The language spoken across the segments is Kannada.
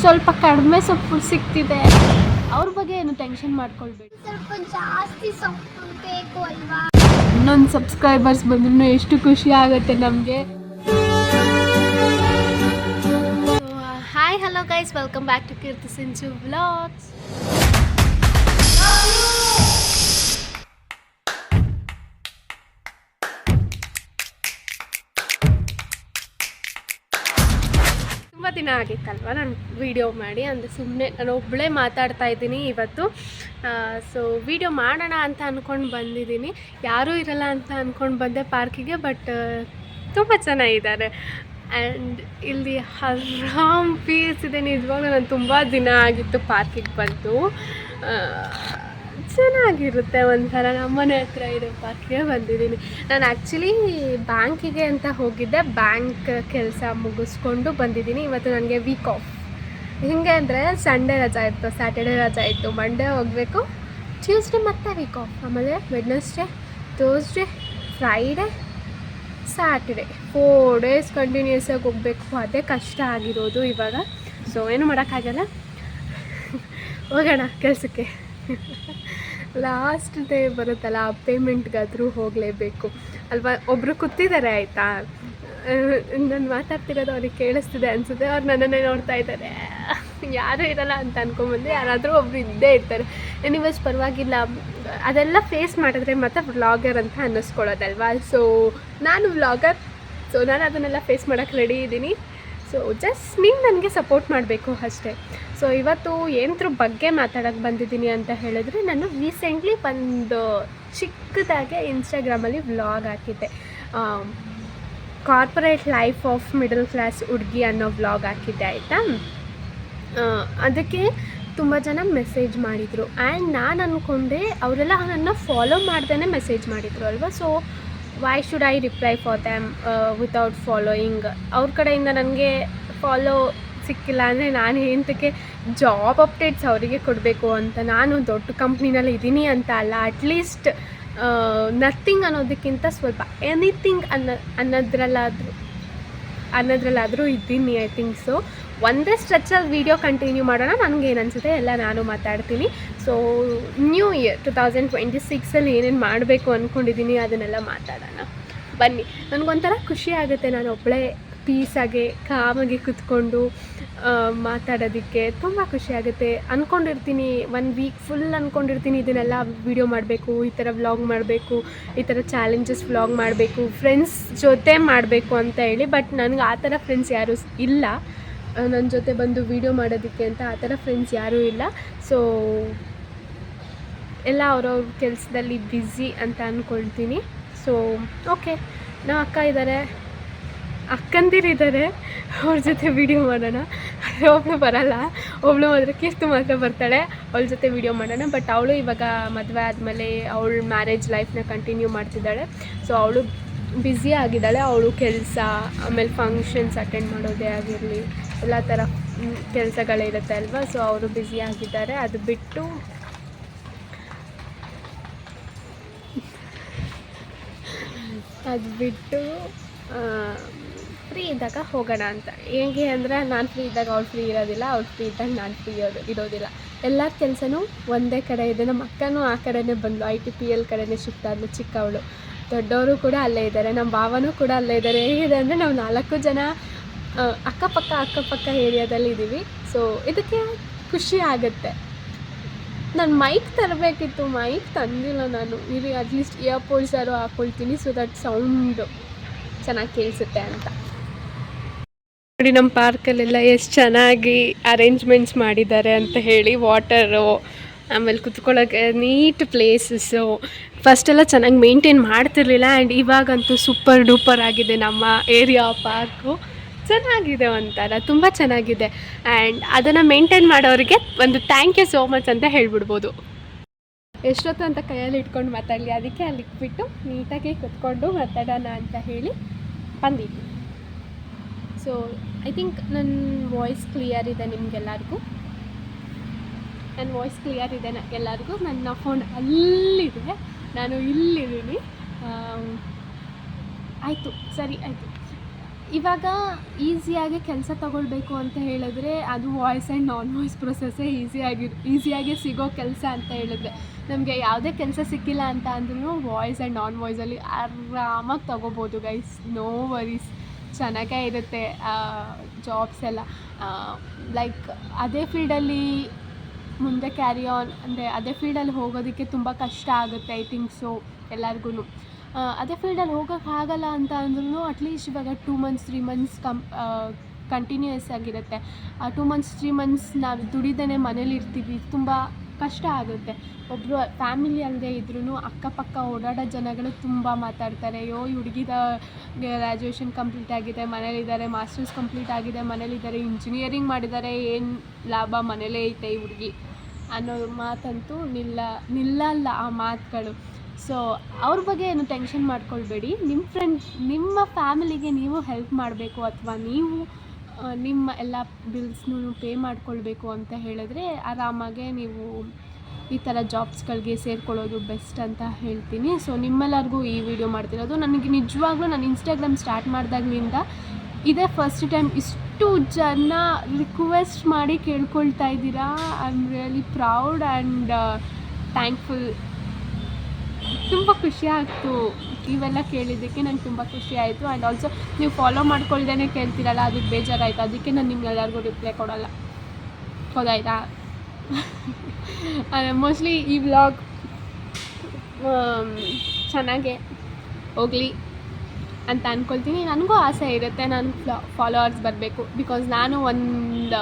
ಸ್ವಲ್ಪ ಕಡಿಮೆ ಸೊಪ್ಪು ಸಿಗ್ತಿದೆ. ಅವ್ರ ಬಗ್ಗೆ ಏನು ಟೆನ್ಷನ್ ಮಾಡ್ಕೊಳ್ಬೇಡಿ, ಸ್ವಲ್ಪ ಜಾಸ್ತಿ ಸೊಪ್ಪು ಬೇಕು ಅಲ್ವಾ. ಇನ್ನೊಂದು ಸಬ್ಸ್ಕ್ರೈಬರ್ಸ್ ಬಂದ್ರೂ ಎಷ್ಟು ಖುಷಿ ಆಗುತ್ತೆ ನಮಗೆ. Hi hello guys, welcome back to Keerthi Sinchu vlogs. ತುಂಬ ದಿನ ಆಗಿತ್ತಲ್ವ ನಾನು ವೀಡಿಯೋ ಮಾಡಿ, ಅಂದರೆ ಸುಮ್ಮನೆ ನಾನು ಒಬ್ಬಳೇ ಮಾತಾಡ್ತಾ ಇದ್ದೀನಿ ಇವತ್ತು. ಸೊ ವೀಡಿಯೋ ಮಾಡೋಣ ಅಂತ ಅಂದ್ಕೊಂಡು ಬಂದಿದ್ದೀನಿ. ಯಾರೂ ಇರಲ್ಲ ಅಂತ ಅಂದ್ಕೊಂಡು ಬಂದೆ ಪಾರ್ಕಿಗೆ, ಬಟ್ ತುಂಬ ಚೆನ್ನಾಗಿದ್ದಾರೆ. ಆ್ಯಂಡ್ ಇಲ್ಲಿ ಆರಾಮ್ ಪೀಸ್ ಇದೆ. ನಿಜವಾಗ್ಲೂ ನಾನು ತುಂಬ ದಿನ ಆಗಿತ್ತು ಪಾರ್ಕಿಗೆ ಬಂದು. ಚೆನ್ನಾಗಿರುತ್ತೆ ಒಂಥರ. ನಮ್ಮನೆ ಹತ್ರ ಇರೋ ಪಾರ್ಕಿಗೆ ಬಂದಿದ್ದೀನಿ. ನಾನು ಆ್ಯಕ್ಚುಲಿ ಬ್ಯಾಂಕಿಗೆ ಅಂತ ಹೋಗಿದ್ದೆ, ಬ್ಯಾಂಕ್ ಕೆಲಸ ಮುಗಿಸ್ಕೊಂಡು ಬಂದಿದ್ದೀನಿ. ಇವತ್ತು ನನಗೆ ವೀಕ್ ಆಫ್. ಹೇಗೆ ಅಂದರೆ ಸಂಡೇ ರಜಾ ಇತ್ತು, ಸ್ಯಾಟರ್ಡೇ ರಜಾ ಇತ್ತು, ಮಂಡೇ ಹೋಗಬೇಕು, ಟ್ಯೂಸ್ಡೇ ಮತ್ತೆ ವೀಕ್ ಆಫ್, ಆಮೇಲೆ Wednesday, Thursday, Friday, Saturday 4 days continuous ಆಗಿ ಹೋಗಬೇಕು. ಅದೇ ಕಷ್ಟ ಆಗಿರೋದು ಇವಾಗ. ಸೊ ಏನು ಮಾಡೋಕ್ಕಾಗಲ್ಲ, ಹೋಗೋಣ ಕೆಲಸಕ್ಕೆ. ಲಾಸ್ಟ್ ಡೇ ಬರುತ್ತಲ್ಲ, ಆ ಪೇಮೆಂಟ್ಗಾದರೂ ಹೋಗಲೇಬೇಕು ಅಲ್ವಾ. ಒಬ್ಬರು ಕೂತಿದ್ದಾರೆ ಆಯಿತಾ, ನಾನು ಮಾತಾಡ್ತಿರೋದು ಅವ್ರಿಗೆ ಕೇಳಿಸ್ತಿದೆ ಅನಿಸುತ್ತೆ. ಅವ್ರು ನನ್ನನ್ನೇ ನೋಡ್ತಾ ಇದ್ದಾರೆ. ಯಾರೂ ಇರಲ್ಲ ಅಂತ ಅಂದ್ಕೊಂಬಂದು ಯಾರಾದರೂ ಒಬ್ಬರು ಇದ್ದೇ ಇರ್ತಾರೆ. ಎನಿವೇಸ್ ಪರವಾಗಿಲ್ಲ, ಅದೆಲ್ಲ ಫೇಸ್ ಮಾಡಿದ್ರೆ ಮತ್ತೆ ವ್ಲಾಗರ್ ಅಂತ ಅನ್ನಿಸ್ಕೊಳ್ಳೋದಲ್ವಾ. ಸೊ ನಾನು ವ್ಲಾಗರ್, ಸೊ ನಾನು ಅದನ್ನೆಲ್ಲ ಫೇಸ್ ಮಾಡೋಕ್ಕೆ ರೆಡಿ ಇದ್ದೀನಿ. ಸೊ ಜಸ್ಟ್ ನೀವು ನನಗೆ ಸಪೋರ್ಟ್ ಮಾಡಬೇಕು ಅಷ್ಟೇ. ಸೊ ಇವತ್ತು ಏನರ ಬಗ್ಗೆ ಮಾತಾಡೋಕ್ಕೆ ಬಂದಿದ್ದೀನಿ ಅಂತ ಹೇಳಿದ್ರೆ, ನಾನು ರೀಸೆಂಟ್ಲಿ ಒಂದು ಚಿಕ್ಕದಾಗೆ ಇನ್ಸ್ಟಾಗ್ರಾಮಲ್ಲಿ ವ್ಲಾಗ್ ಹಾಕಿದ್ದೆ. Corporate life of middle class ಹುಡುಗಿ ಅನ್ನೋ ವ್ಲಾಗ್ ಹಾಕಿದ್ದೆ ಆಯಿತಾ. ಅದಕ್ಕೆ ತುಂಬ ಜನ ಮೆಸೇಜ್ ಮಾಡಿದರು. ಆ್ಯಂಡ್ ನಾನು ಅಂದ್ಕೊಂಡೆ ಅವರೆಲ್ಲ ನನ್ನ ಫಾಲೋ ಮಾಡ್ದೇ ಮೆಸೇಜ್ ಮಾಡಿದರು ಅಲ್ವಾ. So why should I reply for damn without following. ಅವ್ರ ಕಡೆಯಿಂದ ನನಗೆ ಫಾಲೋ ಸಿಕ್ಕಿಲ್ಲ ಅಂದರೆ ನಾನು ಏನಕ್ಕೆ ಜಾಬ್ ಅಪ್ಡೇಟ್ಸ್ ಅವರಿಗೆ ಕೊಡಬೇಕು ಅಂತ. ನಾನು ದೊಡ್ಡ ಕಂಪ್ನಿನಲ್ಲಿ ಇದ್ದೀನಿ ಅಂತ ಅಲ್ಲ, ಅಟ್ಲೀಸ್ಟ್ ನಥಿಂಗ್ ಅನ್ನೋದಕ್ಕಿಂತ ಸ್ವಲ್ಪ ಎನಿಥಿಂಗ್ ಅನ್ನೋದ್ರಲ್ಲಾದರೂ ಇದ್ದೀನಿ ಐ ಥಿಂಕ್. ಸೊ ಒಂದೇ ಸ್ಟ್ರೆಚಲ್ಲಿ ವೀಡಿಯೋ ಕಂಟಿನ್ಯೂ ಮಾಡೋಣ. ನನಗೆ ಏನು ಅನಿಸುತ್ತೆ ಎಲ್ಲ ನಾನು ಮಾತಾಡ್ತೀನಿ. ಸೊ ನ್ಯೂ ಇಯರ್ 2026 ಏನೇನು ಮಾಡಬೇಕು ಅಂದ್ಕೊಂಡಿದ್ದೀನಿ ಅದನ್ನೆಲ್ಲ ಮಾತಾಡೋಣ ಬನ್ನಿ. ನನಗೊಂಥರ ಖುಷಿ ಆಗುತ್ತೆ, ನಾನು ಒಬ್ಬಳೇ ಪೀಸಾಗೆ ಕಾಮಾಗಿ ಕೂತ್ಕೊಂಡು ಮಾತಾಡೋದಕ್ಕೆ ತುಂಬ ಖುಷಿ ಆಗುತ್ತೆ. ಅಂದ್ಕೊಂಡಿರ್ತೀನಿ 1 week ಫುಲ್ ಅಂದ್ಕೊಂಡಿರ್ತೀನಿ ಇದನ್ನೆಲ್ಲ ವೀಡಿಯೋ ಮಾಡಬೇಕು, ಈ ಥರ ವ್ಲಾಗ್ ಮಾಡಬೇಕು, ಈ ಥರ ಚಾಲೆಂಜಸ್ ವ್ಲಾಗ್ ಮಾಡಬೇಕು, ಫ್ರೆಂಡ್ಸ್ ಜೊತೆ ಮಾಡಬೇಕು ಅಂತ ಹೇಳಿ. ಬಟ್ ನನಗೆ ಆ ಥರ ಫ್ರೆಂಡ್ಸ್ ಯಾರೂ ಇಲ್ಲ, ನನ್ನ ಜೊತೆ ಬಂದು ವೀಡಿಯೋ ಮಾಡೋದಕ್ಕೆ ಅಂತ ಆ ಥರ ಫ್ರೆಂಡ್ಸ್ ಯಾರೂ ಇಲ್ಲ. ಸೊ ಎಲ್ಲ ಅವ್ರವ್ರ ಕೆಲಸದಲ್ಲಿ ಬ್ಯುಸಿ ಅಂತ ಅಂದ್ಕೊಳ್ತೀನಿ. ಸೊ ಓಕೆ, ನಮ್ಮ ಅಕ್ಕ ಇದ್ದಾರೆ, ಅಕ್ಕಂದಿರಿದ್ದಾರೆ, ಅವ್ರ ಜೊತೆ ವೀಡಿಯೋ ಮಾಡೋಣ. ಒಬ್ಬಳು ಬರಲ್ಲ, ಒಬ್ಬಳು ಮಾತ್ರ ಕೀರ್ತಿ ಮಾತ್ರ ಬರ್ತಾಳೆ, ಅವಳ ಜೊತೆ ವೀಡಿಯೋ ಮಾಡೋಣ. ಬಟ್ ಅವಳು ಇವಾಗ ಮದುವೆ ಆದಮೇಲೆ ಅವಳು ಮ್ಯಾರೇಜ್ ಲೈಫ್ನ ಕಂಟಿನ್ಯೂ ಮಾಡ್ತಿದ್ದಾಳೆ. ಸೊ ಅವಳು ಬ್ಯುಸಿ ಆಗಿದ್ದಾಳೆ. ಅವಳು ಕೆಲಸ, ಆಮೇಲೆ ಫಂಕ್ಷನ್ಸ್ ಅಟೆಂಡ್ ಮಾಡೋದೇ ಆಗಿರಲಿ, ಎಲ್ಲ ಥರ ಕೆಲಸಗಳಿರುತ್ತೆ ಅಲ್ವಾ. ಸೊ ಅವರು ಬ್ಯುಸಿ ಆಗಿದ್ದಾರೆ. ಅದು ಬಿಟ್ಟು ಫ್ರೀ ಇದ್ದಾಗ ಹೋಗೋಣ ಅಂತ. ಹೇಗೆ ಅಂದರೆ ನಾನು ಫ್ರೀ ಇದ್ದಾಗ ಅವ್ಳು ಫ್ರೀ ಇರೋದಿಲ್ಲ, ಅವ್ಳು ಫ್ರೀ ಇದ್ದಾಗ ನಾನು ಫ್ರೀ ಇರೋದಿಲ್ಲ. ಎಲ್ಲರ ಕೆಲಸನೂ ಒಂದೇ ಕಡೆ ಇದೆ. ನಮ್ಮ ಅಕ್ಕನೂ ಆ ಕಡೆನೇ ಬಂದು ITPL ಕಡೆನೇ ಶಿಫ್ಟ್ ಆದಳು, ಚಿಕ್ಕವಳು. ದೊಡ್ಡವರು ಕೂಡ ಅಲ್ಲೇ ಇದ್ದಾರೆ, ನಮ್ಮ ಭಾವನೂ ಕೂಡ ಅಲ್ಲೇ ಇದ್ದಾರೆ. ಹೇಗಿದೆ ಅಂದರೆ ನಾವು 4 ಜನ ಅಕ್ಕಪಕ್ಕ ಏರಿಯಾದಲ್ಲಿ ಇದ್ದೀವಿ. ಸೊ ಇದಕ್ಕೆ ಖುಷಿ ಆಗುತ್ತೆ. ನಾನು ಮೈಕ್ ತರಬೇಕಿತ್ತು, ಮೈಕ್ ತಂದಿಲ್ಲ ನಾನು. ಇಲ್ಲಿ ಅಟ್ಲೀಸ್ಟ್ ಇಯರ್ಪೋಡ್ಸಾರು ಹಾಕ್ಕೊಳ್ತೀನಿ, ಸೊ ದಟ್ ಸೌಂಡು ಚೆನ್ನಾಗಿ ಕೇಳಿಸುತ್ತೆ ಅಂತ. ನೋಡಿ ನಮ್ಮ ಪಾರ್ಕಲ್ಲೆಲ್ಲ ಎಷ್ಟು ಚೆನ್ನಾಗಿ ಅರೇಂಜ್ಮೆಂಟ್ಸ್ ಮಾಡಿದ್ದಾರೆ ಅಂತ ಹೇಳಿ. ವಾಟರು, ಆಮೇಲೆ ಕುತ್ಕೊಳ್ಳೋಕ್ಕೆ ನೀಟ್ ಪ್ಲೇಸಸ್ಸು. ಫಸ್ಟೆಲ್ಲ ಚೆನ್ನಾಗಿ ಮೇಂಟೈನ್ ಮಾಡ್ತಿರ್ಲಿಲ್ಲ, ಆ್ಯಂಡ್ ಇವಾಗಂತೂ ಸೂಪರ್ ಡೂಪರ್ ಆಗಿದೆ ನಮ್ಮ ಏರಿಯಾ ಪಾರ್ಕು. ಚೆನ್ನಾಗಿದೆ, ಒಂಥರ ತುಂಬ ಚೆನ್ನಾಗಿದೆ. ಆ್ಯಂಡ್ ಅದನ್ನು ಮೇಂಟೈನ್ ಮಾಡೋರಿಗೆ ಒಂದು ಥ್ಯಾಂಕ್ ಯು ಸೋ ಮಚ್ ಅಂತ ಹೇಳ್ಬಿಡ್ಬೋದು. ಎಷ್ಟೊತ್ತು ಅಂತ ಕೈಯಲ್ಲಿ ಇಟ್ಕೊಂಡು ಮಾತಾಡಲಿ, ಅದಕ್ಕೆ ಅಲ್ಲಿಗೆ ಬಿಟ್ಟು ನೀಟಾಗಿ ಕುತ್ಕೊಂಡು ಮಾತಾಡೋಣ ಅಂತ ಹೇಳಿ ಬಂದಿದ್ವಿ. ಸೊ ಐ ಥಿಂಕ್ ನನ್ನ ವಾಯ್ಸ್ ಕ್ಲಿಯರ್ ಇದೆ ನಿಮಗೆಲ್ಲರಿಗೂ. ನನ್ನ ವಾಯ್ಸ್ ಕ್ಲಿಯರ್ ಇದೆ ಎಲ್ಲರಿಗೂ. ನನ್ನ ಫೋನ್ ಅಲ್ಲಿದೆ, ನಾನು ಇಲ್ಲಿದ್ದೀನಿ. ಆಯಿತು, ಸರಿ ಆಯಿತು. ಇವಾಗ ಈಸಿಯಾಗಿ ಕೆಲಸ ತಗೊಳ್ಬೇಕು ಅಂತ ಹೇಳಿದ್ರೆ ಅದು ವಾಯ್ಸ್ ಆ್ಯಂಡ್ ನಾನ್ ವಾಯ್ಸ್ ಪ್ರೊಸೆಸ್ಸೇ ಈಸಿಯಾಗಿ ಸಿಗೋ ಕೆಲಸ ಅಂತ ಹೇಳಿದ್ರೆ, ನಮಗೆ ಯಾವುದೇ ಕೆಲಸ ಸಿಕ್ಕಿಲ್ಲ ಅಂತ ಅಂದ್ರೂ ವಾಯ್ಸ್ ಆ್ಯಂಡ್ ನಾನ್ ವಾಯ್ಸಲ್ಲಿ ಆರಾಮಾಗಿ ತೊಗೋಬೋದು ಗೈಸ್, ನೋ ವರೀಸ್. ಚೆನ್ನಾಗೇ ಇರುತ್ತೆ ಜಾಬ್ಸ್ ಎಲ್ಲ. ಲೈಕ್ ಅದೇ ಫೀಲ್ಡಲ್ಲಿ ಮುಂದೆ ಕ್ಯಾರಿ ಆನ್ ಅಂದರೆ ಅದೇ ಫೀಲ್ಡಲ್ಲಿ ಹೋಗೋದಕ್ಕೆ ತುಂಬ ಕಷ್ಟ ಆಗುತ್ತೆ ಐ ಥಿಂಕ್ ಸೊ ಎಲ್ಲರಿಗೂ. ಅದೇ ಫೀಲ್ಡಲ್ಲಿ ಹೋಗೋಕ್ಕಾಗಲ್ಲ ಅಂತ ಅಂದ್ರೂ ಅಟ್ಲೀಸ್ಟ್ ಇವಾಗ 2 ಮಂತ್ಸ್ 3 ಮಂತ್ಸ್ ಕಂಟಿನ್ಯೂಯಸ್ ಆಗಿರುತ್ತೆ. ಆ 2 ಮಂತ್ಸ್ 3 ಮಂತ್ಸ್ ನಾವು ದುಡಿದೇ ಮನೇಲಿ ಇರ್ತೀವಿ, ತುಂಬ ಕಷ್ಟ ಆಗುತ್ತೆ. ಒಬ್ಬರು ಫ್ಯಾಮಿಲಿ ಅಲ್ಲದೆ ಇದ್ರೂ ಅಕ್ಕಪಕ್ಕ ಓಡಾಡೋ ಜನಗಳು ತುಂಬ ಮಾತಾಡ್ತಾರೆ, ಅಯ್ಯೋ ಈ ಹುಡುಗಿದ ಗ್ರ್ಯಾಜುಯೇಷನ್ ಕಂಪ್ಲೀಟ್ ಆಗಿದೆ ಮನೇಲಿದ್ದಾರೆ, ಮಾಸ್ಟರ್ಸ್ ಕಂಪ್ಲೀಟ್ ಆಗಿದೆ ಮನೇಲಿದ್ದಾರೆ, ಇಂಜಿನಿಯರಿಂಗ್ ಮಾಡಿದ್ದಾರೆ, ಏನು ಲಾಭ ಮನೇಲೇ ಐತೆ ಈ ಹುಡುಗಿ ಅನ್ನೋ ಮಾತಂತೂ ನಿಲ್ಲಲ್ಲ ಆ ಮಾತುಗಳು. ಸೊ ಅವ್ರ ಬಗ್ಗೆ ಏನು ಟೆನ್ಷನ್ ಮಾಡ್ಕೊಳ್ಬೇಡಿ. ನಿಮ್ಮ ಫ್ಯಾಮಿಲಿಗೆ ನೀವು ಹೆಲ್ಪ್ ಮಾಡಬೇಕು ಅಥವಾ ನೀವು ನಿಮ್ಮ ಎಲ್ಲ ಬಿಲ್ಸ್ನೂ ಪೇ ಮಾಡ್ಕೊಳ್ಬೇಕು ಅಂತ ಹೇಳಿದ್ರೆ ಆರಾಮಾಗೆ ನೀವು ಈ ಥರ ಜಾಬ್ಸ್ಗಳಿಗೆ ಸೇರ್ಕೊಳ್ಳೋದು ಬೆಸ್ಟ್ ಅಂತ ಹೇಳ್ತೀನಿ. ಸೊ ನಿಮ್ಮೆಲ್ಲರಿಗೂ ಈ ವಿಡಿಯೋ ಮಾಡ್ತಿರೋದು. ನನಗೆ ನಿಜವಾಗ್ಲೂ ನಾನು ಇನ್ಸ್ಟಾಗ್ರಾಮ್ ಸ್ಟಾರ್ಟ್ ಮಾಡಿದಾಗಲಿಂದ ಇದೇ ಫಸ್ಟ್ ಟೈಮ್ ಇಷ್ಟು ಜನ ರಿಕ್ವೆಸ್ಟ್ ಮಾಡಿ ಕೇಳ್ಕೊಳ್ತಾ ಇದ್ದೀರಾ. I am really proud and thankful. ತುಂಬ ಖುಷಿ ಆಯಿತು ಇವೆಲ್ಲ ಕೇಳಿದ್ದಕ್ಕೆ, ನಂಗೆ ತುಂಬ ಖುಷಿ ಆಯಿತು. ಆ್ಯಂಡ್ ಆಲ್ಸೋ ನೀವು ಫಾಲೋ ಮಾಡ್ಕೊಳ್ದೇ ಕೇಳ್ತೀರಲ್ಲ, ಅದಕ್ಕೆ ಬೇಜಾರಾಯಿತು. ಅದಕ್ಕೆ ನಾನು ನಿಮ್ಗೆಲ್ಲರಿಗೂ ರಿಪ್ಲೈ ಕೊಡೋಲ್ಲ, ಹೌದಾಯ್ತಾ? ಮೋಸ್ಟ್ಲಿ ಈ ವ್ಲಾಗ್ ಚೆನ್ನಾಗೇ ಹೋಗಲಿ ಅಂತ ಅಂದ್ಕೊಳ್ತೀನಿ. ನನಗೂ ಆಸೆ ಇರುತ್ತೆ ನಾನು ಫಾಲೋವರ್ಸ್ ಬರಬೇಕು, ಬಿಕಾಸ್ ನಾನು ಒಂದು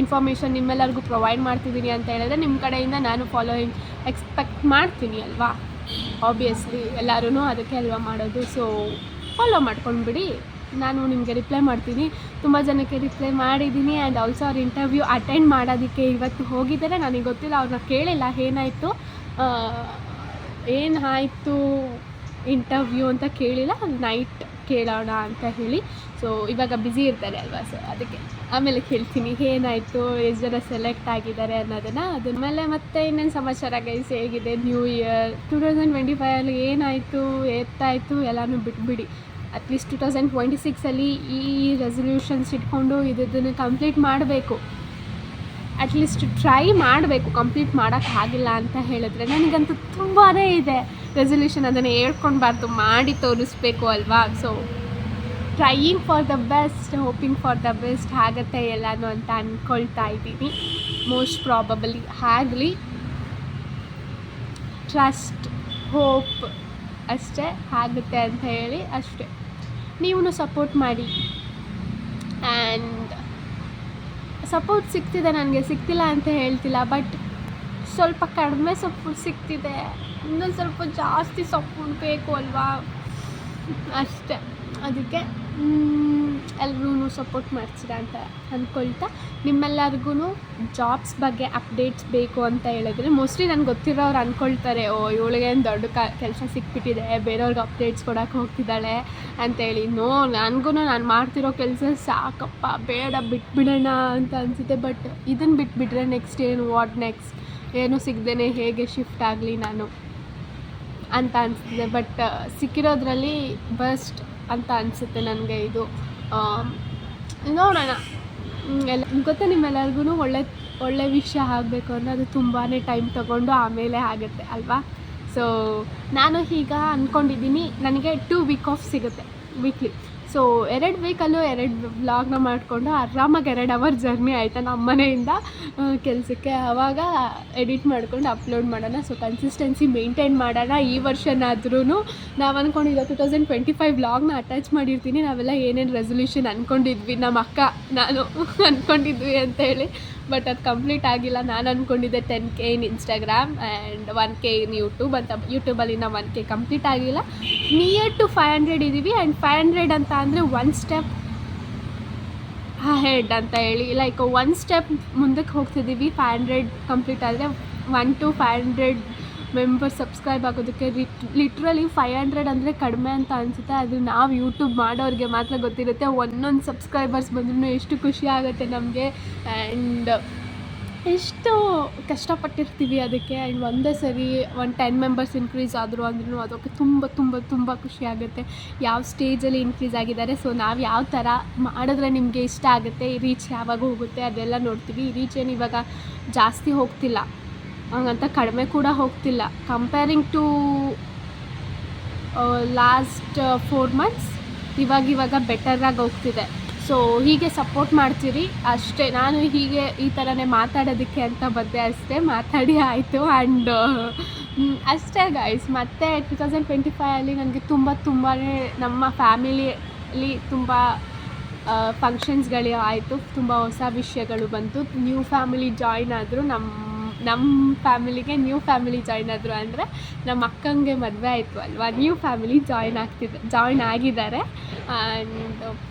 ಇನ್ಫಾರ್ಮೇಷನ್ ನಿಮ್ಮೆಲ್ಲರಿಗೂ ಪ್ರೊವೈಡ್ ಮಾಡ್ತಿದ್ದೀನಿ ಅಂತ ಹೇಳಿದ್ರೆ ನಿಮ್ಮ ಕಡೆಯಿಂದ ನಾನು ಫಾಲೋಯಿಂಗ್ ಎಕ್ಸ್ಪೆಕ್ಟ್ ಮಾಡ್ತೀನಿ ಅಲ್ವಾ. ಆಬ್ವಿಯಸ್ಲಿ ಎಲ್ಲರೂ ಅದಕ್ಕೆ ಅಲ್ವಾ ಮಾಡೋದು. ಸೊ ಫಾಲೋ ಮಾಡ್ಕೊಂಡ್ಬಿಡಿ, ನಾನು ನಿಮಗೆ ರಿಪ್ಲೈ ಮಾಡ್ತೀನಿ. ತುಂಬ ಜನಕ್ಕೆ ರಿಪ್ಲೈ ಮಾಡಿದ್ದೀನಿ. ಆ್ಯಂಡ್ ಆಲ್ಸೋ ಅವ್ರ ಇಂಟರ್ವ್ಯೂ ಅಟೆಂಡ್ ಮಾಡೋದಕ್ಕೆ ಇವತ್ತು ಹೋಗಿದ್ದಾರೆ. ನನಗೆ ಗೊತ್ತಿಲ್ಲ, ಅವ್ರನ್ನ ಕೇಳಿಲ್ಲ ಏನಾಯಿತು ಇಂಟರ್ವ್ಯೂ ಅಂತ ಕೇಳಿಲ್ಲ, ನೈಟ್ ಕೇಳೋಣ ಅಂತ ಹೇಳಿ. ಸೊ ಇವಾಗ ಬ್ಯುಸಿ ಇರ್ತಾರೆ ಅಲ್ವಾ, ಸೊ ಅದಕ್ಕೆ ಆಮೇಲೆ ಕೇಳ್ತೀನಿ ಏನಾಯಿತು, ಎಷ್ಟು ಜನ ಸೆಲೆಕ್ಟ್ ಆಗಿದ್ದಾರೆ ಅನ್ನೋದನ್ನು. ಅದ್ರ ಮೇಲೆ ಮತ್ತೆ ಇನ್ನೇನು ಸಮಾಚಾರ ಗೈಸ್, ಹೇಗಿದೆ ನ್ಯೂ ಇಯರ್ 2025 ಏನಾಯಿತು ಎತ್ತಾಯಿತು ಎಲ್ಲನೂ ಬಿಟ್ಬಿಡಿ. ಅಟ್ಲೀಸ್ಟ್ 2026 ಈ ರೆಸಲ್ಯೂಷನ್ಸ್ ಇಟ್ಕೊಂಡು ಇದನ್ನು ಕಂಪ್ಲೀಟ್ ಮಾಡಬೇಕು. ಅಟ್ಲೀಸ್ಟ್ ಟ್ರೈ ಮಾಡಬೇಕು. ಕಂಪ್ಲೀಟ್ ಮಾಡೋಕ್ಕಾಗಿಲ್ಲ ಅಂತ ಹೇಳಿದ್ರೆ ನನಗಂತೂ ತುಂಬಾ ಇದೆ ರೆಸಲ್ಯೂಷನ್, ಅದನ್ನು ಹೇಳ್ಕೊಳ್ಬಾರ್ದು, ಮಾಡಿ ತೋರಿಸ್ಬೇಕು ಅಲ್ವಾ. So trying for the best, hoping for the best ಆಗುತ್ತೆ ಎಲ್ಲನೂ ಅಂತ ಅಂದ್ಕೊಳ್ತಾ ಇದ್ದೀನಿ. ಮೋಸ್ಟ್ ಪ್ರಾಬಬಲಿ ಆಗಲಿ, ಟ್ರಸ್ಟ್, ಹೋಪ್ ಅಷ್ಟೇ ಆಗುತ್ತೆ ಅಂತ ಹೇಳಿ ಅಷ್ಟೇ. ನೀವು ಸಪೋರ್ಟ್ ಮಾಡಿ. ಆ್ಯಂಡ್ ಸಪೋರ್ಟ್ ಸಿಗ್ತಿದೆ ನನಗೆ, ಸಿಗ್ತಿಲ್ಲ ಅಂತ ಹೇಳ್ತಿಲ್ಲ, ಬಟ್ ಸ್ವಲ್ಪ ಕಡಿಮೆ ಸಪೋರ್ಟ್ ಸಿಗ್ತಿದೆ. ಇನ್ನೊಂದು ಸ್ವಲ್ಪ ಜಾಸ್ತಿ ಸಪೋರ್ಟ್ ಬೇಕು ಅಲ್ವಾ, ಅಷ್ಟೇ. ಅದಕ್ಕೆ ಎಲ್ರೂ ಸಪೋರ್ಟ್ ಮಾಡ್ತೀರಾ ಅಂತ ಅಂದ್ಕೊಳ್ತಾ, ನಿಮ್ಮೆಲ್ಲರಿಗೂ ಜಾಬ್ಸ್ ಬಗ್ಗೆ ಅಪ್ಡೇಟ್ಸ್ ಬೇಕು ಅಂತ ಹೇಳಿದ್ರೆ ಮೋಸ್ಟ್ಲಿ ನನಗೆ ಗೊತ್ತಿರೋರು ಅಂದ್ಕೊಳ್ತಾರೆ, ಓ ಇವಳಿಗೇನು ದೊಡ್ಡ ಕೆಲಸ ಸಿಕ್ಬಿಟ್ಟಿದೆ, ಬೇರೆಯವ್ರಿಗೆ ಅಪ್ಡೇಟ್ಸ್ ಕೊಡೋಕೆ ಹೋಗ್ತಿದ್ದಾಳೆ ಅಂತೇಳಿ. ನನಗೂ ನಾನು ಮಾಡ್ತಿರೋ ಕೆಲಸ ಸಾಕಪ್ಪ, ಬೇಡ ಬಿಟ್ಬಿಡೋಣ ಅಂತ ಅನಿಸುತ್ತೆ. ಬಟ್ ಇದನ್ನು ಬಿಟ್ಬಿಟ್ರೆ ನೆಕ್ಸ್ಟ್ ಏನು, ವಾಟ್ ನೆಕ್ಸ್ಟ್, ಏನು ಸಿಗದೇ ಹೇಗೆ ಶಿಫ್ಟ್ ಆಗಲಿ ನಾನು ಅಂತ ಅನಿಸ್ತಿದೆ. ಬಟ್ ಸಿಕ್ಕಿರೋದ್ರಲ್ಲಿ ಬೆಸ್ಟ್ ಅಂತ ಅನಿಸುತ್ತೆ ನನಗೆ ಇದು. ನೋಡೋಣ, ಎಲ್ಲ ಗೊತ್ತಾ ನಿಮ್ಮೆಲ್ಲರಿಗೂ ಒಳ್ಳೆ ವಿಷಯ ಆಗಬೇಕು ಅಂದರೆ ಅದು ತುಂಬಾ ಟೈಮ್ ತೊಗೊಂಡು ಆಮೇಲೆ ಆಗುತ್ತೆ ಅಲ್ವಾ. ಸೊ ನಾನು ಈಗ ಅಂದ್ಕೊಂಡಿದ್ದೀನಿ ನನಗೆ 2 ವೀಕ್ ಆಫ್ ಸಿಗುತ್ತೆ ವೀಕ್ಲಿ. ಸೊ 2 ವೀಕಲ್ಲೂ 2 ವ್ಲಾಗ್ನ ಮಾಡಿಕೊಂಡು ಆರಾಮಾಗಿ 2 ಅವರ್ ಜರ್ನಿ ಆಯಿತಾ ನಮ್ಮ ಮನೆಯಿಂದ ಕೆಲಸಕ್ಕೆ, ಆವಾಗ ಎಡಿಟ್ ಮಾಡ್ಕೊಂಡು ಅಪ್ಲೋಡ್ ಮಾಡೋಣ. ಸೊ ಕನ್ಸಿಸ್ಟೆನ್ಸಿ ಮೇಂಟೈನ್ ಮಾಡೋಣ ಈ ವರ್ಷನಾದ್ರೂ. ನಾವು ಅಂದ್ಕೊಂಡಿದ್ದು 2025 ವ್ಲಾಗ್ನ ಅಟ್ಯಾಚ್ ಮಾಡಿರ್ತೀನಿ, ನಾವೆಲ್ಲ ಏನೇನು ರೆಸಲ್ಯೂಷನ್ ಅಂದ್ಕೊಂಡಿದ್ವಿ, ನಮ್ಮ ಅಕ್ಕ ನಾನು ಅಂದ್ಕೊಂಡಿದ್ವಿ ಅಂತ ಹೇಳಿ. ಬಟ್ ಅದು ಕಂಪ್ಲೀಟ್ ಆಗಿಲ್ಲ. ನಾನು ಅಂದ್ಕೊಂಡಿದ್ದೆ 10K in Instagram and 1K in YouTube ಅಂತ. ಯೂಟ್ಯೂಬಲ್ಲಿ ನಾವು 1K ಕಂಪ್ಲೀಟ್ ಆಗಿಲ್ಲ, ನಿಯರ್ ಟು 500 ಇದ್ದೀವಿ. ಆ್ಯಂಡ್ 500 ಅಂತ ಅಂದರೆ 1 ಸ್ಟೆಪ್ ಹೆಡ್ ಅಂತ ಹೇಳಿ, ಲೈಕ್ 1 ಸ್ಟೆಪ್ ಮುಂದಕ್ಕೆ ಹೋಗ್ತಿದ್ದೀವಿ. 500 ಕಂಪ್ಲೀಟ್ ಆದರೆ 1 to 500 ಮೆಂಬರ್ಸ್ ಸಬ್ಸ್ಕ್ರೈಬ್ ಆಗೋದಕ್ಕೆ ಲಿಟ್ರಲಿ 500 ಅಂದರೆ ಕಡಿಮೆ ಅಂತ ಅನಿಸುತ್ತೆ. ಅದು ನಾವು ಯೂಟ್ಯೂಬ್ ಮಾಡೋರಿಗೆ ಮಾತ್ರ ಗೊತ್ತಿರುತ್ತೆ. ಒಂದೊಂದು ಸಬ್ಸ್ಕ್ರೈಬರ್ಸ್ ಬಂದ್ರೂ ಎಷ್ಟು ಖುಷಿ ಆಗುತ್ತೆ ನಮಗೆ. ಆ್ಯಂಡ್ ಎಷ್ಟು ಕಷ್ಟಪಟ್ಟಿರ್ತೀವಿ ಅದಕ್ಕೆ. ಆ್ಯಂಡ್ ಒಂದೇ ಸರಿ 10 ಮೆಂಬರ್ಸ್ ಇನ್ಕ್ರೀಸ್ ಆದರು ಅಂದ್ರೂ ಅದಕ್ಕೆ ತುಂಬ ತುಂಬ ತುಂಬ ಖುಷಿ ಆಗುತ್ತೆ. ಯಾವ ಸ್ಟೇಜಲ್ಲಿ ಇನ್ಕ್ರೀಸ್ ಆಗಿದ್ದಾರೆ, ಸೊ ನಾವು ಯಾವ ಥರ ಮಾಡಿದ್ರೆ ನಿಮಗೆ ಇಷ್ಟ ಆಗುತ್ತೆ, ಈ ರೀಚ್ ಯಾವಾಗ ಹೋಗುತ್ತೆ ಅದೆಲ್ಲ ನೋಡ್ತೀವಿ. ಈ ರೀಚ್ ಏನು ಇವಾಗ ಜಾಸ್ತಿ ಹೋಗ್ತಿಲ್ಲ, ಹಂಗಂತ ಕಡಿಮೆ ಕೂಡ ಹೋಗ್ತಿಲ್ಲ. ಕಂಪೇರಿಂಗ್ ಟು ಲಾಸ್ಟ್ 4 ಮಂತ್ಸ್ ಇವಾಗ ಬೆಟರಾಗಿ ಹೋಗ್ತಿದೆ. ಸೊ ಹೀಗೆ ಸಪೋರ್ಟ್ ಮಾಡ್ತೀರಿ ಅಷ್ಟೇ. ನಾನು ಹೀಗೆ ಈ ಥರನೇ ಮಾತಾಡೋದಕ್ಕೆ ಅಂತ ಬಂದೆ ಅಷ್ಟೇ, ಮಾತಾಡಿ ಆಯಿತು. ಆ್ಯಂಡ್ ಅಷ್ಟೇ ಗೈಸ್. ಮತ್ತು 2025 ನನಗೆ ತುಂಬಾ ನಮ್ಮ ಫ್ಯಾಮಿಲಿಯಲ್ಲಿ ತುಂಬ ಫಂಕ್ಷನ್ಸ್ಗಳು ಆಯಿತು, ತುಂಬ ಹೊಸ ವಿಷಯಗಳು ಬಂತು. ನ್ಯೂ ಫ್ಯಾಮಿಲಿ ಜಾಯ್ನ್ ಆದರು, ನಮ್ಮ ಫ್ಯಾಮಿಲಿಗೆ ನ್ಯೂ ಫ್ಯಾಮಿಲಿ ಜಾಯ್ನ್ ಆದರು. ಅಂದರೆ ನಮ್ಮ ಅಕ್ಕಂಗೆ ಮದುವೆ ಆಯಿತು ಅಲ್ವಾ, ನ್ಯೂ ಫ್ಯಾಮಿಲಿ ಜಾಯ್ನ್ ಆಗಿದ್ದಾರೆ. ಆ್ಯಂಡ್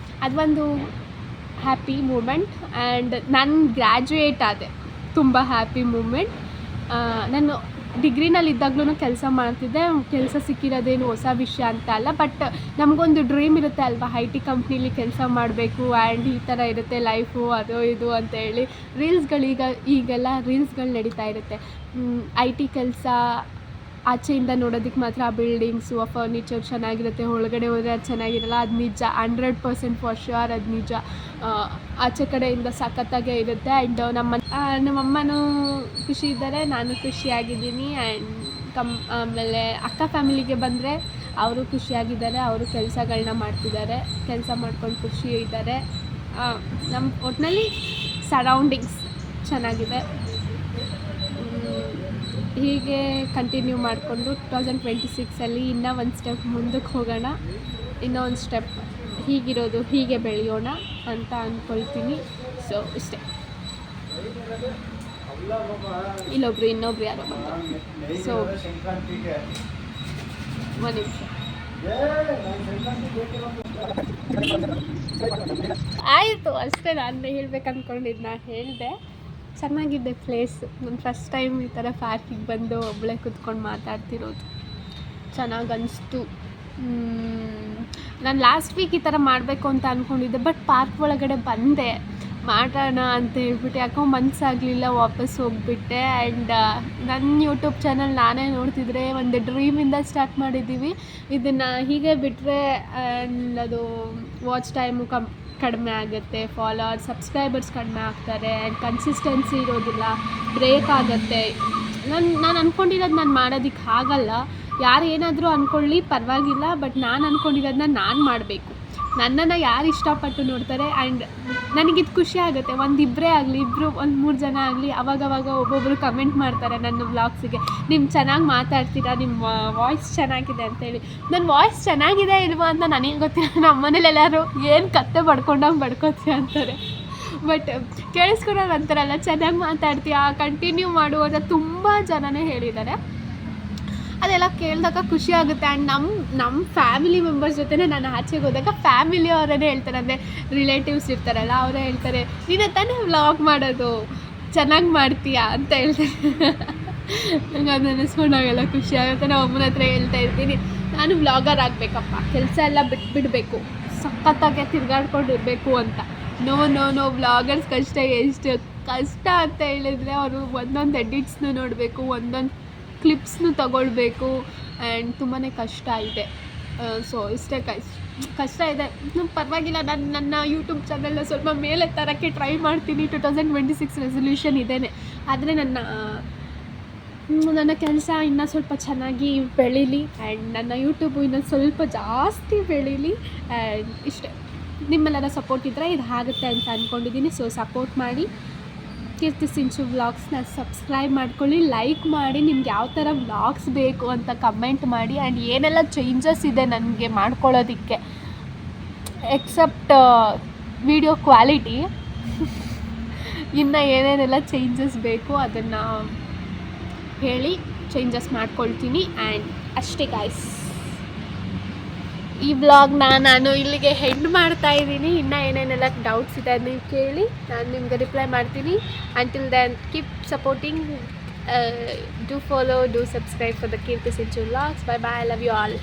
ಅದೊಂದು ಹ್ಯಾಪಿ ಮೂಮೆಂಟ್. ಆ್ಯಂಡ್ ನಾನು ಗ್ರ್ಯಾಜುಯೇಟ್ ಆದೆ, ತುಂಬ ಹ್ಯಾಪಿ ಮೂಮೆಂಟ್. ನಾನು ಡಿಗ್ರಿನಲ್ಲಿದ್ದಾಗಲೂ ಕೆಲಸ ಮಾಡ್ತಿದ್ದೆ. ಕೆಲಸ ಸಿಕ್ಕಿರೋದೇನು ಹೊಸ ವಿಷಯ ಅಂತ ಅಲ್ಲ, ಬಟ್ ನಮಗೊಂದು ಡ್ರೀಮ್ ಇರುತ್ತೆ ಅಲ್ವಾ, IT ಕಂಪ್ನೀಲಿ ಕೆಲಸ ಮಾಡಬೇಕು ಆ್ಯಂಡ್ ಈ ಥರ ಇರುತ್ತೆ ಲೈಫು, ಅದು ಇದು ಅಂತೇಳಿ. ಈಗೆಲ್ಲ ರೀಲ್ಸ್ಗಳು ನಡೀತಾ ಇರುತ್ತೆ. IT ಕೆಲಸ ಆಚೆಯಿಂದ ನೋಡೋದಕ್ಕೆ ಮಾತ್ರ ಆ ಬಿಲ್ಡಿಂಗ್ಸು, ಆ ಫರ್ನಿಚರ್ ಚೆನ್ನಾಗಿರುತ್ತೆ, ಒಳಗಡೆ ಹೋದರೆ ಅದು ಚೆನ್ನಾಗಿರಲ್ಲ. ಅದು ನಿಜ, 100% ಫಾರ್ ಶ್ಯೂರ್ ಅದು ನಿಜ. ಆಚೆ ಕಡೆಯಿಂದ ಸಖತ್ತಾಗೇ ಇರುತ್ತೆ. ಆ್ಯಂಡ್ ನಮ್ಮಮ್ಮನೂ ಖುಷಿ ಇದ್ದಾರೆ, ನಾನು ಖುಷಿಯಾಗಿದ್ದೀನಿ. ಆ್ಯಂಡ್ ಆಮೇಲೆ ಅಕ್ಕ ಫ್ಯಾಮಿಲಿಗೆ ಬಂದರೆ ಅವರು ಖುಷಿಯಾಗಿದ್ದಾರೆ, ಅವರು ಕೆಲಸಗಳನ್ನ ಮಾಡ್ತಿದ್ದಾರೆ, ಕೆಲಸ ಮಾಡ್ಕೊಂಡು ಖುಷಿ ಇದ್ದಾರೆ. ನಮ್ಮ ಒಟ್ಟಿನಲ್ಲಿ ಸರೌಂಡಿಂಗ್ಸ್ ಚೆನ್ನಾಗಿದೆ. ಹೀಗೆ ಕಂಟಿನ್ಯೂ ಮಾಡಿಕೊಂಡು 2026 ಇನ್ನೂ ಒಂದು ಸ್ಟೆಪ್ ಮುಂದಕ್ಕೆ ಹೋಗೋಣ, ಇನ್ನೂ ಒಂದು ಸ್ಟೆಪ್ ಹೀಗಿರೋದು ಹೀಗೆ ಬೆಳೆಯೋಣ ಅಂತ ಅಂದ್ಕೊಳ್ತೀನಿ. ಸೊ ಇಷ್ಟೇ. ಇನ್ನೊಬ್ರು ಯಾರೋ ಬಂದರು. ಸೊ ಒಂದು ನಿಮಿಷ ಆಯಿತು ಅಷ್ಟೇ. ನಾನು ಹೇಳ್ಬೇಕು ಅಂದ್ಕೊಂಡಿದ್ದು ನಾನು ಹೇಳಿದೆ. ಚೆನ್ನಾಗಿದೆ ಪ್ಲೇಸು. ನಾನು ಫಸ್ಟ್ ಟೈಮ್ ಈ ಥರ ಪಾರ್ಕಿಗೆ ಬಂದು ಒಬ್ಬಳೇ ಕೂತ್ಕೊಂಡು ಮಾತಾಡ್ತಿರೋದು, ಚೆನ್ನಾಗಿ ಅನಿಸ್ತು. ನಾನು ಲಾಸ್ಟ್ ವೀಕ್ ಈ ಥರ ಮಾಡಬೇಕು ಅಂತ ಅಂದ್ಕೊಂಡಿದ್ದೆ, ಬಟ್ ಪಾರ್ಕ್ ಒಳಗಡೆ ಬಂದೆ, ಮಾಡೋಣ ಅಂತ ಹೇಳ್ಬಿಟ್ಟು ಯಾಕೋ ಮನಸ್ಸಾಗಲಿಲ್ಲ, ವಾಪಸ್ ಹೋಗಿಬಿಟ್ಟೆ. ಆ್ಯಂಡ್ ನನ್ನ ಯೂಟ್ಯೂಬ್ ಚಾನಲ್ ನಾನೇ ನೋಡ್ತಿದ್ರೆ ಒಂದು ಡ್ರೀಮಿಂದ ಸ್ಟಾರ್ಟ್ ಮಾಡಿದ್ದೀವಿ. ಇದನ್ನು ಹೀಗೆ ಬಿಟ್ಟರೆ ಆ್ಯಂಡ್ ಅದು ವಾಚ್ ಟೈಮು ಕಡಿಮೆ ಆಗುತ್ತೆ, ಫಾಲೋವರ್ಸ್ ಸಬ್ಸ್ಕ್ರೈಬರ್ಸ್ ಕಡಿಮೆ ಆಗ್ತಾರೆ, ಆ್ಯಂಡ್ ಕನ್ಸಿಸ್ಟೆನ್ಸಿ ಇರೋದಿಲ್ಲ, ಬ್ರೇಕ್ ಆಗುತ್ತೆ. ನಾನು ಅಂದ್ಕೊಂಡಿರೋದು ನಾನು ಮಾಡೋದಕ್ಕೆ ಆಗಲ್ಲ. ಯಾರು ಏನಾದರೂ ಅಂದ್ಕೊಳ್ಳಿ ಪರವಾಗಿಲ್ಲ, ಬಟ್ ನಾನು ಅಂದ್ಕೊಂಡಿರೋದನ್ನ ನಾನು ಮಾಡಬೇಕು. ನನ್ನನ್ನು ಯಾರು ಇಷ್ಟಪಟ್ಟು ನೋಡ್ತಾರೆ. ಆ್ಯಂಡ್ ನನಗಿದು ಖುಷಿ ಆಗುತ್ತೆ. ಒಂದಿಬ್ಬರೇ ಆಗಲಿ, ಒಂದು 3 ಜನ ಆಗಲಿ, ಅವಾಗವಾಗ ಒಬ್ಬೊಬ್ಬರು ಕಮೆಂಟ್ ಮಾಡ್ತಾರೆ ನನ್ನ ವ್ಲಾಗ್ಸಿಗೆ, ನೀವು ಚೆನ್ನಾಗಿ ಮಾತಾಡ್ತೀರಾ, ನಿಮ್ಮ ವಾಯ್ಸ್ ಚೆನ್ನಾಗಿದೆ ಅಂತೇಳಿ. ನನ್ನ ವಾಯ್ಸ್ ಚೆನ್ನಾಗಿದೆ ಇಲ್ವಾ ಅಂತ ನನಗೆ ಗೊತ್ತಿಲ್ಲ. ನಮ್ಮ ಮನೇಲಿ ಎಲ್ಲರೂ ಏನು ಕತ್ತೆ ಬಡ್ಕೋತೀಯ ಅಂತಾರೆ. ಬಟ್ ಕೇಳಿಸ್ಕೊಳೋರು ಅಂತಾರಲ್ಲ, ಚೆನ್ನಾಗಿ ಮಾತಾಡ್ತೀಯಾ, ಕಂಟಿನ್ಯೂ ಮಾಡು ಅಂತ ತುಂಬ ಜನನೇ ಹೇಳಿದ್ದಾರೆ. ಅದೆಲ್ಲ ಕೇಳಿದಾಗ ಖುಷಿ ಆಗುತ್ತೆ. ಆ್ಯಂಡ್ ನಮ್ಮ ಫ್ಯಾಮಿಲಿ ಮೆಂಬರ್ಸ್ ಜೊತೆನೇ ನಾನು ಆಚೆಗೆ ಹೋದಾಗ ಫ್ಯಾಮಿಲಿ ಅವರೇ ಹೇಳ್ತಾರೆ, ಅಂದರೆ ರಿಲೇಟಿವ್ಸ್ ಇರ್ತಾರಲ್ಲ, ಅವರೇ ಹೇಳ್ತಾರೆ, ನೀನೇ ತಾನೇ ವ್ಲಾಗ್ ಮಾಡೋದು, ಚೆನ್ನಾಗಿ ಮಾಡ್ತೀಯಾ ಅಂತ ಹೇಳ್ತಾರೆ. ನಂಗೆ ಅದು ನೆನೆಸ್ಕೊಂಡಾಗೆಲ್ಲ ಖುಷಿ ಆಗುತ್ತೆ. ನಾವು ಅಮ್ಮನ ಹತ್ರ ಹೇಳ್ತಾ ಇರ್ತೀನಿ, ನಾನು ವ್ಲಾಗರ್ ಆಗಬೇಕಪ್ಪ, ಕೆಲಸ ಎಲ್ಲ ಬಿಟ್ಬಿಡಬೇಕು, ಸಖತ್ತಾಗೆ ತಿರುಗಾಡ್ಕೊಂಡಿರ್ಬೇಕು ಅಂತ. ನೋ ವ್ಲಾಗರ್ಸ್ ಕಷ್ಟ ಎಷ್ಟು ಕಷ್ಟ ಅಂತ ಹೇಳಿದರೆ, ಅವರು ಒಂದೊಂದು ಎಡಿಟ್ಸ್ನು ನೋಡಬೇಕು, ಒಂದೊಂದು ಕ್ಲಿಪ್ಸ್ನು ತಗೊಳ್ಬೇಕು. ಆ್ಯಂಡ್ ತುಂಬಾ ಕಷ್ಟ ಇದೆ. ಸೊ ಇಷ್ಟೇ ಕಷ್ಟ ಇದೆ. ಪರವಾಗಿಲ್ಲ, ನಾನು ನನ್ನ ಯೂಟ್ಯೂಬ್ ಚಾನಲ್ನ ಸ್ವಲ್ಪ ಮೇಲೆ ತರೋಕ್ಕೆ ಟ್ರೈ ಮಾಡ್ತೀನಿ. 2026 ರೆಸಲ್ಯೂಷನ್ ಇದೇನೆ. ಆದರೆ ನನ್ನ ಕೆಲಸ ಇನ್ನೂ ಸ್ವಲ್ಪ ಚೆನ್ನಾಗಿ ಬೆಳೀಲಿ, ಆ್ಯಂಡ್ ನನ್ನ ಯೂಟ್ಯೂಬು ಇನ್ನೊಂದು ಸ್ವಲ್ಪ ಜಾಸ್ತಿ ಬೆಳೀಲಿ. ಆ್ಯಂಡ್ ಇಷ್ಟೇ. ನಿಮ್ಮೆಲ್ಲರ ಸಪೋರ್ಟ್ ಇದ್ದರೆ ಇದು ಆಗುತ್ತೆ ಅಂತ ಅಂದ್ಕೊಂಡಿದ್ದೀನಿ. ಸೊ ಸಪೋರ್ಟ್ ಮಾಡಿ. ಕೀರ್ತಿ ಸಿಂಚು ವ್ಲಾಗ್ಸ್ನ ಸಬ್ಸ್ಕ್ರೈಬ್ ಮಾಡ್ಕೊಳ್ಳಿ, ಲೈಕ್ ಮಾಡಿ, ನಿಮ್ಗೆ ಯಾವ ಥರ ವ್ಲಾಗ್ಸ್ ಬೇಕು ಅಂತ ಕಮೆಂಟ್ ಮಾಡಿ. ಆ್ಯಂಡ್ ಏನೆಲ್ಲ ಚೇಂಜಸ್ ಇದೆ ನನಗೆ ಮಾಡ್ಕೊಳ್ಳೋದಕ್ಕೆ, ಎಕ್ಸೆಪ್ಟ್ ವಿಡಿಯೋ ಕ್ವಾಲಿಟಿ, ಇನ್ನು ಏನೇನೆಲ್ಲ ಚೇಂಜಸ್ ಬೇಕು ಅದನ್ನು ಹೇಳಿ ಚೇಂಜಸ್ ಮಾಡ್ಕೊಳ್ತೀನಿ. ಆ್ಯಂಡ್ ಅಷ್ಟೇ ಗಾಯ್ಸ್, ಈ ವ್ಲಾಗ್ನ ನಾನು ಇಲ್ಲಿಗೆ ಹೆಂಡ್ ಮಾಡ್ತಾ ಇದ್ದೀನಿ. ಇನ್ನೂ ಏನೇನೆಲ್ಲ ಡೌಟ್ಸ್ ಇದೆ ಅದನ್ನ ಕೇಳಿ ನಾನು ನಿಮಗೆ ರಿಪ್ಲೈ ಮಾಡ್ತೀನಿ. Until then keep supporting, do follow, do subscribe for the Keerthi Sinchu vlogs. Bye bye, I love you all.